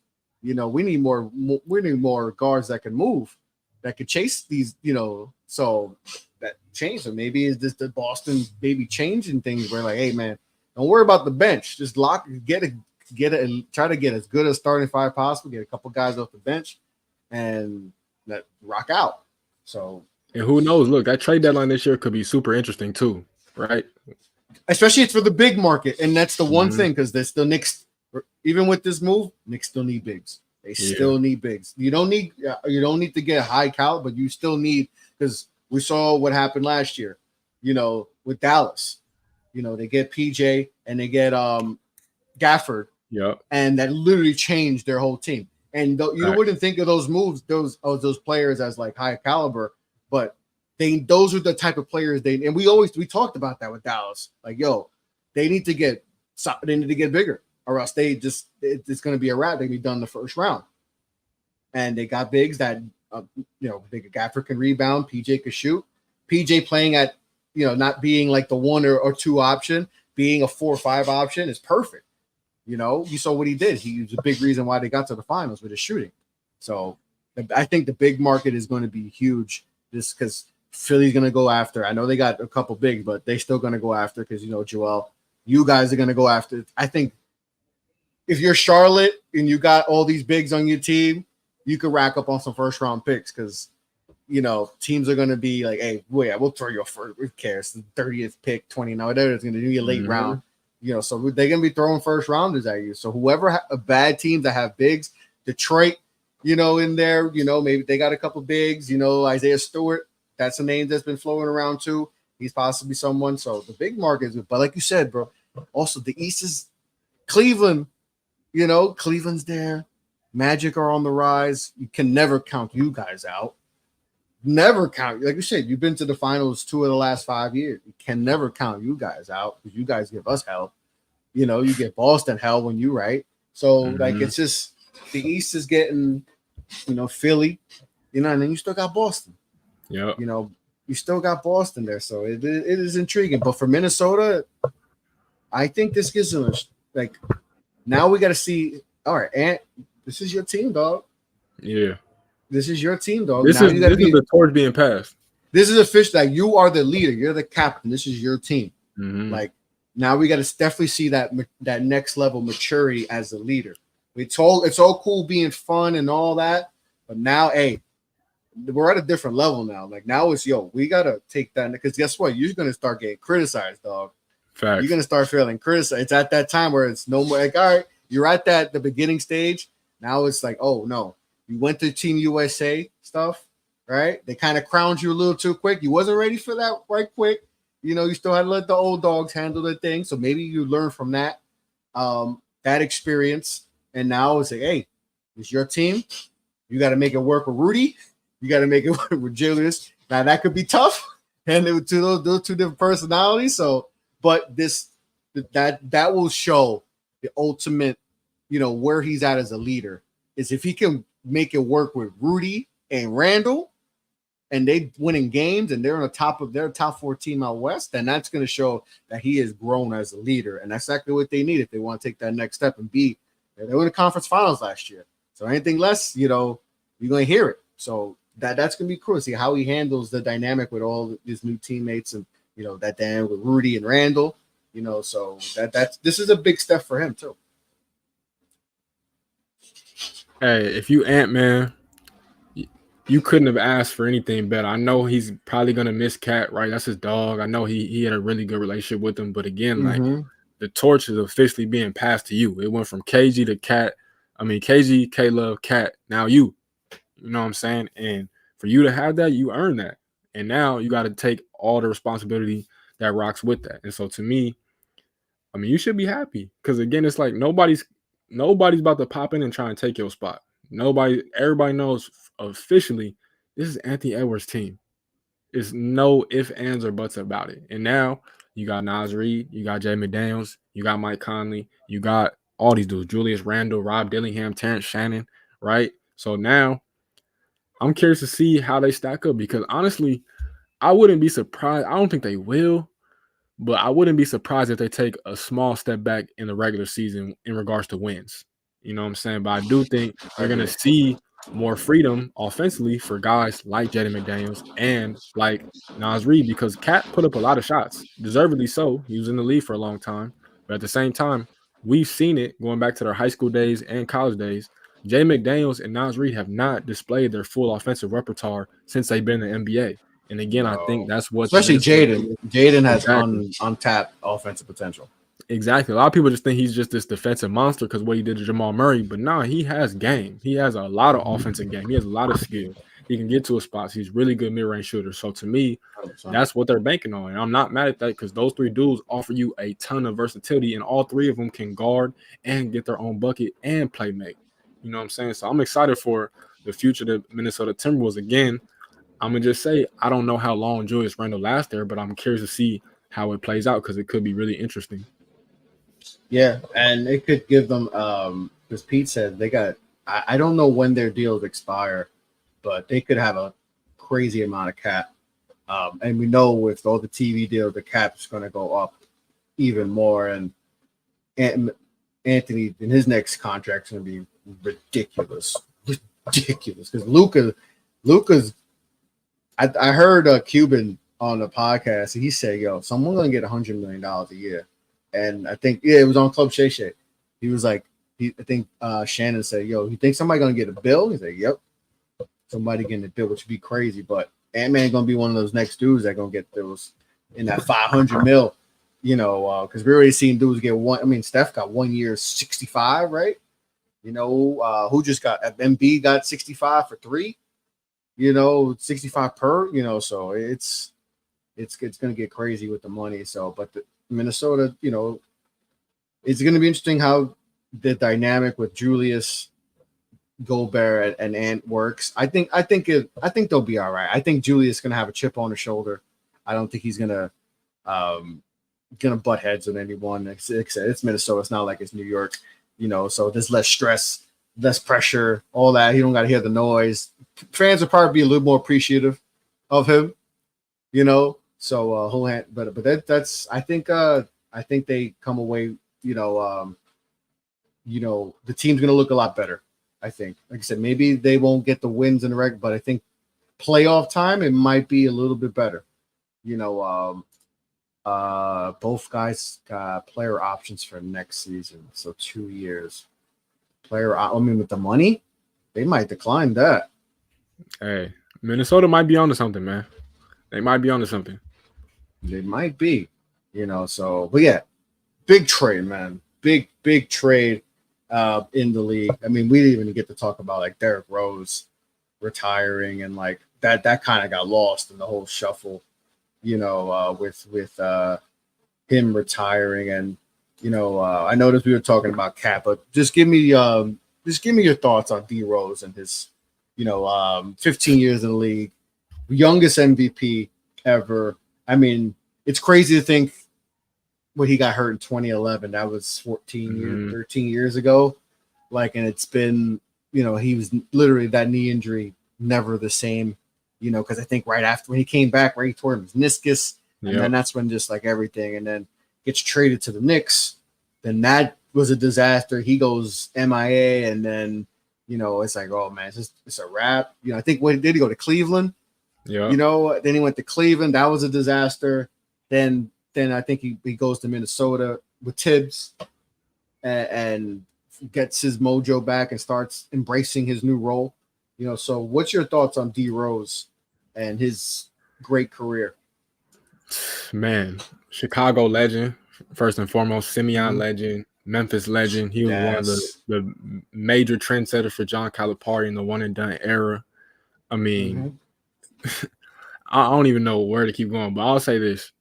We need more guards that can move, that could chase these, so that changed. So maybe is this the Boston maybe changing things where like, hey man, don't worry about the bench. Just get it, and try to get as good a starting 5 possible, get a couple guys off the bench and let rock out. So
and who knows? Look, that trade deadline this year could be super interesting too, right?
Especially it's for the big market, and that's the one thing because there's the Knicks. Even with this move, Knicks still need bigs. They still need bigs. You don't need to get high caliber, but you still need because we saw what happened last year. With Dallas, they get PJ and they get Gafford. Yeah, and that literally changed their whole team. And you wouldn't think of those moves, those players as like high caliber, but those are the type of players and we talked about that with Dallas. Like, they need to get bigger. Or else it's going to be a wrap. They'll be done in the first round. And they got bigs that, Gafford can rebound. PJ can shoot. PJ playing at, not being like the 1 or 2 option, being a 4 or 5 option is perfect. You saw what he did. He was a big reason why they got to the finals with his shooting. So I think the big market is going to be huge just because Philly's going to go after. I know they got a couple bigs, but they're still going to go after because, Joel, you guys are going to go after. I think if you're Charlotte and you got all these bigs on your team, you could rack up on some first round picks because, teams are going to be like, hey, wait, we'll throw you a first. Who cares? The 30th pick, 29, whatever. It's going to do you a late round. So they're going to be throwing first rounders at you. So whoever a bad team that have bigs, Detroit, in there, maybe they got a couple bigs, Isaiah Stewart. That's a name that's been flowing around too. He's possibly someone. So the big market is, but like you said, bro, also the East is Cleveland. Cleveland's there. Magic are on the rise. You can never count you guys out. Never count. Like you said, you've been to the finals 2 of the last 5 years. You can never count you guys out because you guys give us hell. You get Boston hell when you right. So like it's just the East is getting, Philly, and then you still got Boston. Yeah. You still got Boston there. So it is intriguing. But for Minnesota, I think this gives them like now we got to see. All right, Ant, this is your team, dog. Yeah. This is your team, dog.
This is the torch being passed.
This is official. Like you are the leader. You're the captain. This is your team. Like now we got to definitely see that next level maturity as a leader. It's all cool being fun and all that, but now, hey, we're at a different level now. Like now it's we gotta take that because guess what? You're gonna start getting criticized, dog. Facts. You're gonna start feeling criticized. It's at that time where it's no more like, all right, you're at the beginning stage. Now it's like, oh no, you went to Team USA stuff. right? They kind of crowned you a little too quick. You wasn't ready for that right quick. You still had to let the old dogs handle their thing. So maybe you learn from that experience. And now it's like, hey, it's your team. You got to make it work with Rudy. You got to make it work with Julius. Now that could be tough, and it to those two different personalities. So, but that will show the ultimate, where he's at as a leader is if he can make it work with Rudy and Randle, and they winning games, and they're on the top of their top 4 team out west, then that's going to show that he has grown as a leader, and that's exactly what they need if they want to take that next step and be. They were in the conference finals last year, so anything less, you're going to hear it. So that's going to be cool. See how he handles the dynamic with all his new teammates, and that dynamic with Rudy and Randle. So this is a big step for him too.
Hey, if you Ant-Man, you couldn't have asked for anything better. I know he's probably gonna miss Cat, right? That's his dog. I know he had a really good relationship with him, but again, like the torch is officially being passed to you. It went from KG to Cat. I mean, KG, K-Love, Cat. Now you. You know what I'm saying? And for you to have that, you earn that. And now you got to take all the responsibility that rocks with that. And so to me, I mean, you should be happy because again, it's like nobody's about to pop in and try and take your spot. Everybody knows officially this is Anthony Edwards' team. There's no ifs, ands, or buts about it. And now you got Nas Reed, you got Jay McDaniels, you got Mike Conley, you got all these dudes, Julius Randle, Rob Dillingham, Terrence Shannon, right? So now I'm curious to see how they stack up because honestly, I wouldn't be surprised. I don't think they will, but I wouldn't be surprised if they take a small step back in the regular season in regards to wins. You know what I'm saying? But I do think you're going to see more freedom offensively for guys like Jaden McDaniels and like Nas Reed because Cat put up a lot of shots, deservedly so. He was in the league for a long time. But at the same time, we've seen it going back to their high school days and college days. Jay McDaniels and Nas Reed have not displayed their full offensive repertoire since they've been in the NBA. And again, I think that's what
especially Jaden. Jaden has untapped offensive potential.
Exactly. A lot of people just think he's just this defensive monster because what he did to Jamal Murray. But no, he has game. He has a lot of offensive game. He has a lot of skill. He can get to his spots. He's really good mid-range shooter. So to me, 100%. That's what they're banking on. And I'm not mad at that because those 3 dudes offer you a ton of versatility, and all 3 of them can guard and get their own bucket and play make. You know what I'm saying? So I'm excited for the future of the Minnesota Timberwolves. Again, I'm going to just say I don't know how long Julius Randle lasts there, but I'm curious to see how it plays out because it could be really interesting.
Yeah, and it could give them because Pete said they got I don't know when their deals expire, but they could have a crazy amount of cap. And we know with all the TV deals, the cap is going to go up even more. And Anthony in his next contract is going to be ridiculous because Luka's. I heard Cuban on the podcast. He said, "Yo, someone's going to get $100 million a year." And I think, it was on Club Shay Shay. He was like, I think Shannon said, yo, you think somebody going to get a bill? He's like, yep. Somebody getting a bill, which would be crazy. But Ant-Man going to be one of those next dudes that going to get those in that 500 mil, because we already seen dudes get one. I mean, Steph got 1 year 65, right? Who just got Embiid got 65 for 3, 65 per, so it's going to get crazy with the money. So, but Minnesota, it's going to be interesting how the dynamic with Julius, Gobert, and Ant works. I think they'll be all right. I think Julius is going to have a chip on his shoulder. I don't think he's going to butt heads with anyone. It's Minnesota. It's not like it's New York, so there's less stress, less pressure, all that. He don't got to hear the noise. Fans will probably be a little more appreciative of him, So but that's I think they come away, the team's gonna look a lot better. I think, like I said, maybe they won't get the wins in the reg, but I think playoff time it might be a little bit better. Both guys got player options for next season, so 2 years. With the money, they might decline that. Hey,
Minnesota might be onto something, man. They might be onto something.
They might be, so, but yeah, big trade, man. Big trade in the league. I mean, we didn't even get to talk about like Derrick Rose retiring and like that kind of got lost in the whole shuffle, with him retiring. And I noticed we were talking about Cat, but just give me your thoughts on D Rose and his 15 years in the league, youngest MVP ever. I mean, it's crazy to think when he got hurt in 2011, that was 14 years, 13 years ago. Like, and it's been, he was literally, that knee injury, never the same, because I think right after when he came back, right, he tore his meniscus, and then that's when just like everything, and then gets traded to the Knicks. Then that was a disaster. He goes MIA, and then, it's like, oh man, it's a wrap. I think when did he go to Cleveland?
Yeah.
Then he went to Cleveland. That was a disaster. Then I think he goes to Minnesota with Tibbs and gets his mojo back and starts embracing his new role. So what's your thoughts on D Rose and his great career?
Man, Chicago legend, first and foremost, Simeon legend, Memphis legend. He was one of the major trendsetters for John Calipari in the one and done era. I mean, I don't even know where to keep going, but I'll say this.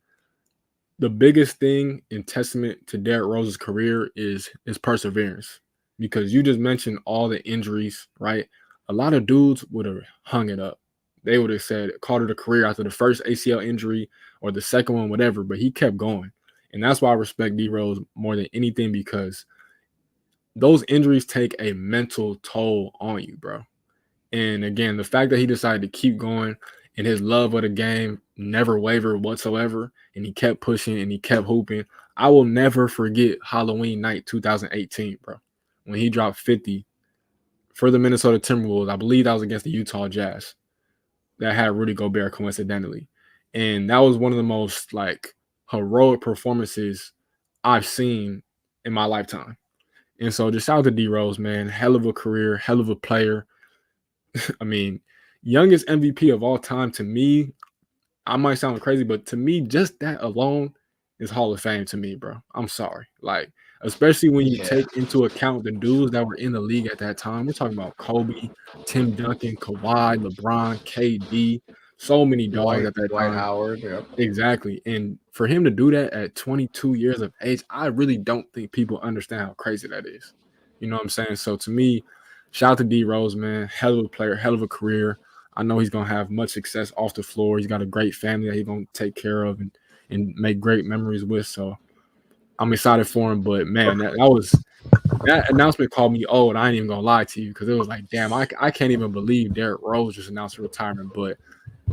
The biggest thing in testament to Derrick Rose's career is his perseverance, because you just mentioned all the injuries, right? A lot of dudes would have hung it up. They would have called it a career after the first ACL injury or the second one, whatever, but he kept going. And that's why I respect D Rose more than anything, because those injuries take a mental toll on you, bro. And again, the fact that he decided to keep going and his love of the game never wavered whatsoever, and he kept pushing and he kept hooping. I will never forget Halloween night 2018, bro, when he dropped 50 for the Minnesota Timberwolves. I believe that was against the Utah Jazz. That had Rudy Gobert coincidentally. And that was one of the most like heroic performances I've seen in my lifetime. And so just shout out to D Rose, man. Hell of a career, hell of a player. I mean, youngest MVP of all time to me. I might sound crazy, but to me, just that alone is Hall of Fame to me, bro. I'm sorry. Like, especially when you take into account the dudes that were in the league at that time. We're talking about Kobe, Tim Duncan, Kawhi, LeBron, KD, so many dogs at that
Dwight
time.
Howard, yeah.
Exactly. And for him to do that at 22 years of age, I really don't think people understand how crazy that is. You know what I'm saying? So to me, shout out to D Rose, man. Hell of a player, hell of a career. I know he's going to have much success off the floor. He's got a great family that he's going to take care of and make great memories with. So I'm excited for him. But, man, that announcement called me old. I ain't even going to lie to you, because it was like, damn, I can't even believe Derrick Rose just announced retirement. But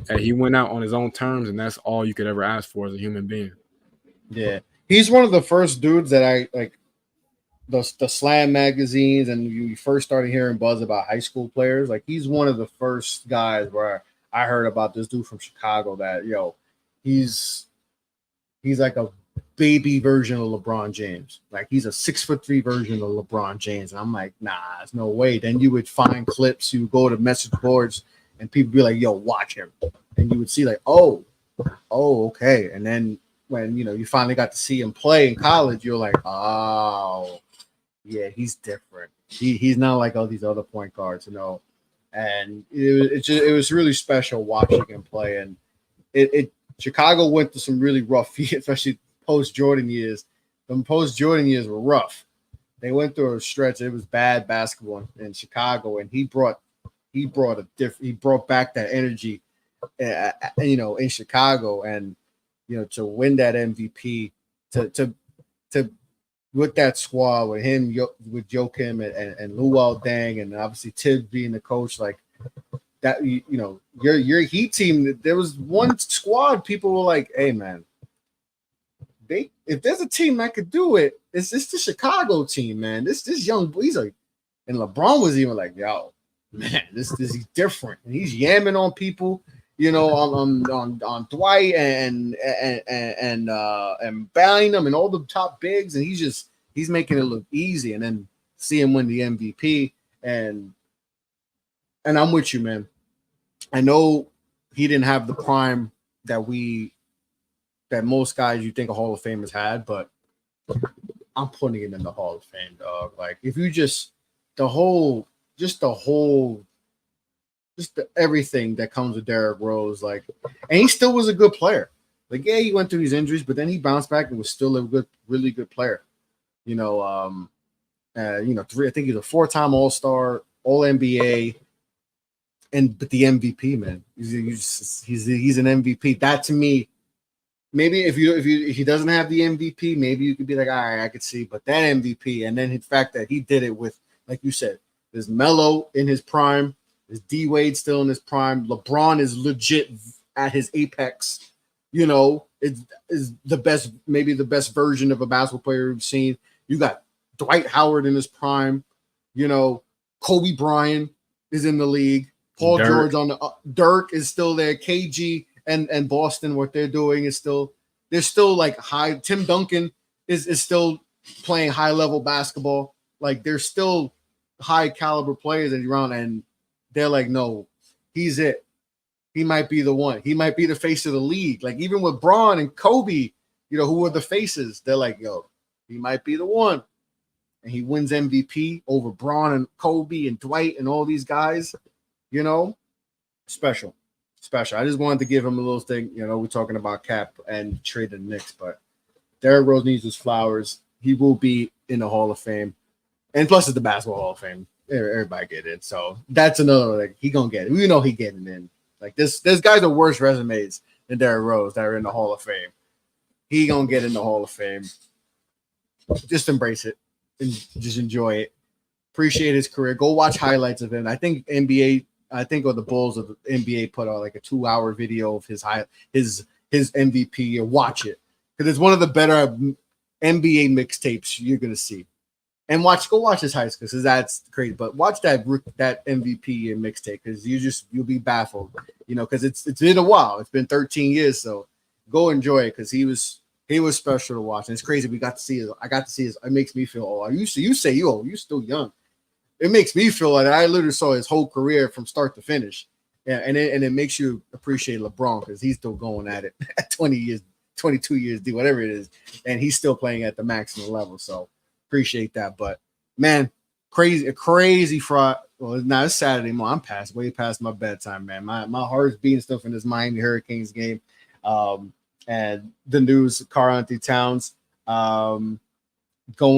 hey, he went out on his own terms, and that's all you could ever ask for as a human being.
Yeah. He's one of the first dudes that I like. The Slam magazines, and you first started hearing buzz about high school players. Like, he's one of the first guys where I heard about this dude from Chicago that, he's like a baby version of LeBron James. Like, he's a 6'3" version of LeBron James. And I'm like, nah, there's no way. Then you would find clips, you would go to message boards, and people be like, yo, watch him. And you would see like, oh, okay. And then when, you finally got to see him play in college, you're like, oh, yeah, he's different. He's not like all these other point guards, And it was really special watching him play. And Chicago went through some really rough years, especially post Jordan years. The post Jordan years were rough. They went through a stretch. It was bad basketball in Chicago, and he brought back that energy, in Chicago, and to win that MVP, to with that squad, with him, with Joakim and Luol Deng, and obviously Tibbs being the coach, like that, your Heat team, there was one squad, people were like, hey man, if there's a team that could do it, it's the Chicago team, man. This young boy, he's like, and LeBron was even like, yo, man, this he's different, and he's yamming on people, on Dwight and buying them and all the top bigs, and he's making it look easy. And then see him win the MVP, and I'm with you, man. I know he didn't have the prime that most guys you think a Hall of Famers had, but I'm putting him in the Hall of Fame, dog. Like, if you the whole everything that comes with Derrick Rose. Like, and he still was a good player. Like, yeah, he went through these injuries, but then he bounced back and was still a good, really good player. You know, I think he's a 4-time All-Star, All-NBA, but the MVP, man. He's an MVP. That to me, maybe if he doesn't have the MVP, maybe you could be like, all right, I could see, but that MVP, and then the fact that he did it with, like you said, there's Melo in his prime, there's D Wade still in his prime, LeBron is legit at his apex. You know, is the best, maybe the best version of a basketball player we've seen. You got Dwight Howard in his prime. You know, Kobe Bryant is in the league. Paul George on the Dirk is still there. KG and Boston, what they're doing is still, they're still like high. Tim Duncan is still playing high level basketball. Like, they're still high caliber players around, and they're like, no, he's it. He might be the one. He might be the face of the league. Like, even with Braun and Kobe, you know, who were the faces, they're like, yo, he might be the one. And he wins MVP over Braun and Kobe and Dwight and all these guys, you know, special. I just wanted to give him a little thing. You know, we're talking about Cap and trade the Knicks, but Derrick Rose needs his flowers. He will be in the Hall of Fame. And plus, it's the Basketball Hall of Fame. Everybody get it. So that's another, like, he going to get it. We know he getting in. Like, there's guys with worse resumes than Derrick Rose that are in the Hall of Fame. He going to get in the Hall of Fame. Just embrace it and just enjoy it. Appreciate his career. Go watch highlights of him. I think or the Bulls of the NBA put out like a 2-hour video of his MVP, or watch it, because it's one of the better NBA mixtapes you're going to see. And go watch his highlights, because that's crazy. But watch that MVP and mixtape, because you'll be baffled, you know, because it's been a while. It's been 13 years, so go enjoy it, because he was special to watch. And it's crazy. I got to see his. It makes me feel old. You say you're still young. It makes me feel like I literally saw his whole career from start to finish. Yeah, and it makes you appreciate LeBron, because he's still going at it at 20 years, 22 years, whatever it is, and he's still playing at the maximum level. So appreciate that. But man, a crazy Friday. Well, now it's Saturday morning. I'm way past my bedtime, man. My heart's beating stuff in this Miami Hurricanes game. And the news, Karl-Anthony Towns going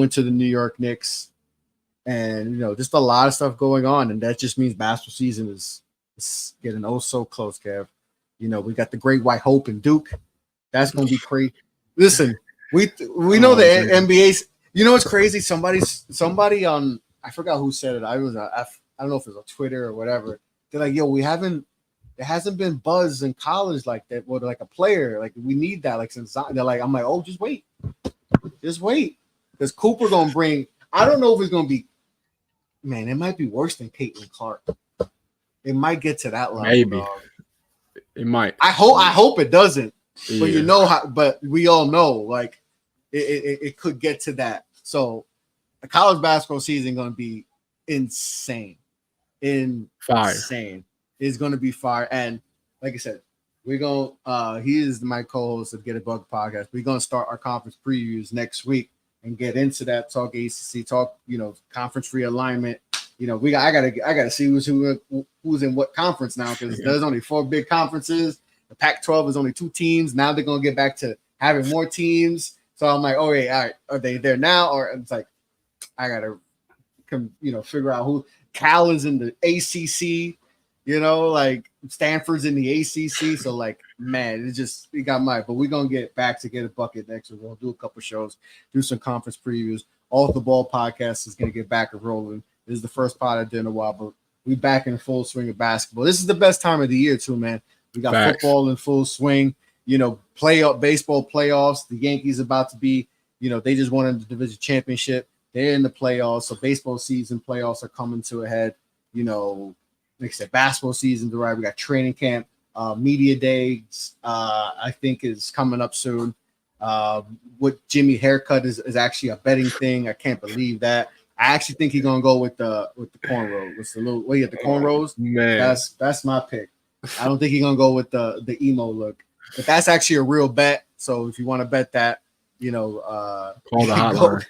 to the New York Knicks, and, you know, just a lot of stuff going on, and that just means basketball season is getting so close, Kev. You know, we got the Great White Hope in Duke. That's going to be crazy. Listen, we know the NBA's. You know what's crazy? Somebody on, I forgot who said it. I don't know if it was on Twitter or whatever. They're like, yo, there hasn't been buzz in college like that with like a player. Like, we need that. Like, since they're like, I'm like, oh, just wait. Because Cooper gonna bring. I don't know if it's gonna be. Man, it might be worse than Caitlin Clark. It might get to that level.
Maybe.
Dog.
It might.
I hope it doesn't.
Yeah.
But you know how. But we all know, like, it could get to that. So the college basketball season going to be insane.
Fire.
It's going to be fire. And like I said, we're going he is my co-host of Get a Buck podcast. We're going to start our conference previews next week and get into that, talk ACC, talk, you know, conference realignment. You know, I gotta see who's in what conference now, because there's only 4 big conferences. The Pac-12 is only 2 teams. Now they're going to get back to having more teams. So I'm like, oh, wait, all right, are they there now? Or it's like, I got to, figure out who. Cal is in the ACC, you know, like Stanford's in the ACC. So, like, man, we got but we're going to get back to Get a Bucket next week. We'll do a couple shows, do some conference previews. Off the Ball podcast is going to get back and rolling. This is the first pod I did in a while, but we back in full swing of basketball. This is the best time of the year, too, man. We got football in full swing. You know, baseball playoffs. The Yankees about to be, you know, they just won the division championship. They're in the playoffs. So baseball season playoffs are coming to a head. You know, like I said, basketball season's right. We got training camp, media days, I think is coming up soon. With Jimmy haircut is actually a betting thing. I can't believe that. I actually think he's gonna go with the cornrows. What's the little the cornrows? Man, that's my pick. I don't think he's gonna go with the emo look. But that's actually a real bet. So if you want to bet that, you know,
call the hotline.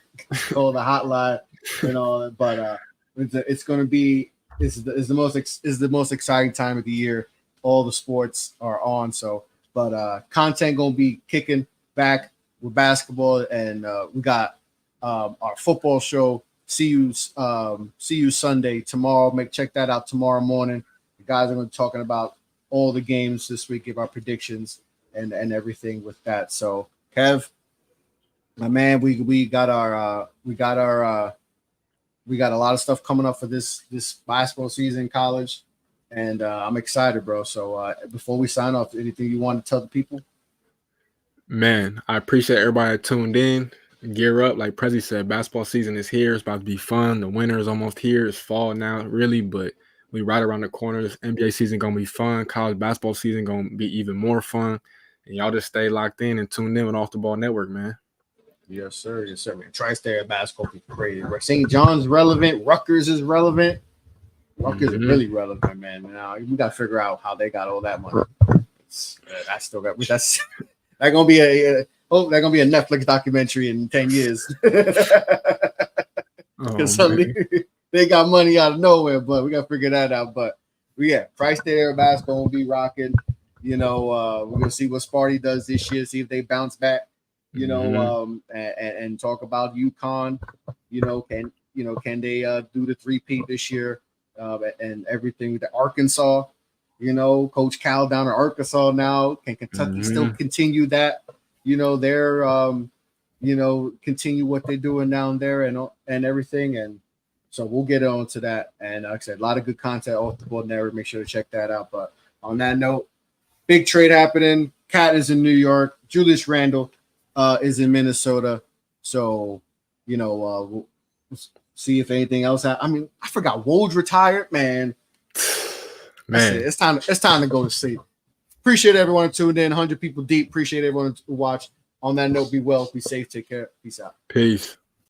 Call the hotline, you know. But it's going to be is the most exciting time of the year. All the sports are on, so content gonna be kicking back with basketball, and we got our football show. See you Sunday tomorrow. Check that out tomorrow morning. The guys are going to be talking about all the games this week, give our predictions and everything with that. So Kev, my man, we got a lot of stuff coming up for this basketball season in college, and I'm excited, bro. So before we sign off, anything you want to tell the people?
Man, I appreciate everybody that tuned in. Gear up, like Prezi said, basketball season is here. It's about to be fun. The winter is almost here. It's fall now, really, but we right around the corner. This NBA season gonna be fun. College basketball season gonna be even more fun. And y'all just stay locked in and tuned in with Off the Ball Network, man.
Yes, sir. Yes, sir, man. Tri-State basketball be crazy. St. John's relevant. Rutgers is relevant. Rutgers is really relevant, man. Now we gotta figure out how they got all that money. I still got that's gonna be a Netflix documentary in 10 years. Because they got money out of nowhere, but we gotta figure that out. But Tri-State basketball will be rocking. We're gonna see what Sparty does this year, see if they bounce back. And talk about UConn. Can they do the three-peat this year? And everything with the Arkansas. Coach Cal down in Arkansas now. Can Kentucky still continue that? They're continue what they're doing down there and everything. And so we'll get on to that. And like I said, a lot of good content off the board network. Make sure to check that out. But on that note, big trade happening. Cat is in New York. Julius Randle is in Minnesota. So, we'll see if anything else. I forgot Woj retired, man. It's time to go to sleep. Appreciate everyone who tuned in. 100 people deep. Appreciate everyone who watched. On that note, be well, be safe, take care. Peace out.
Peace.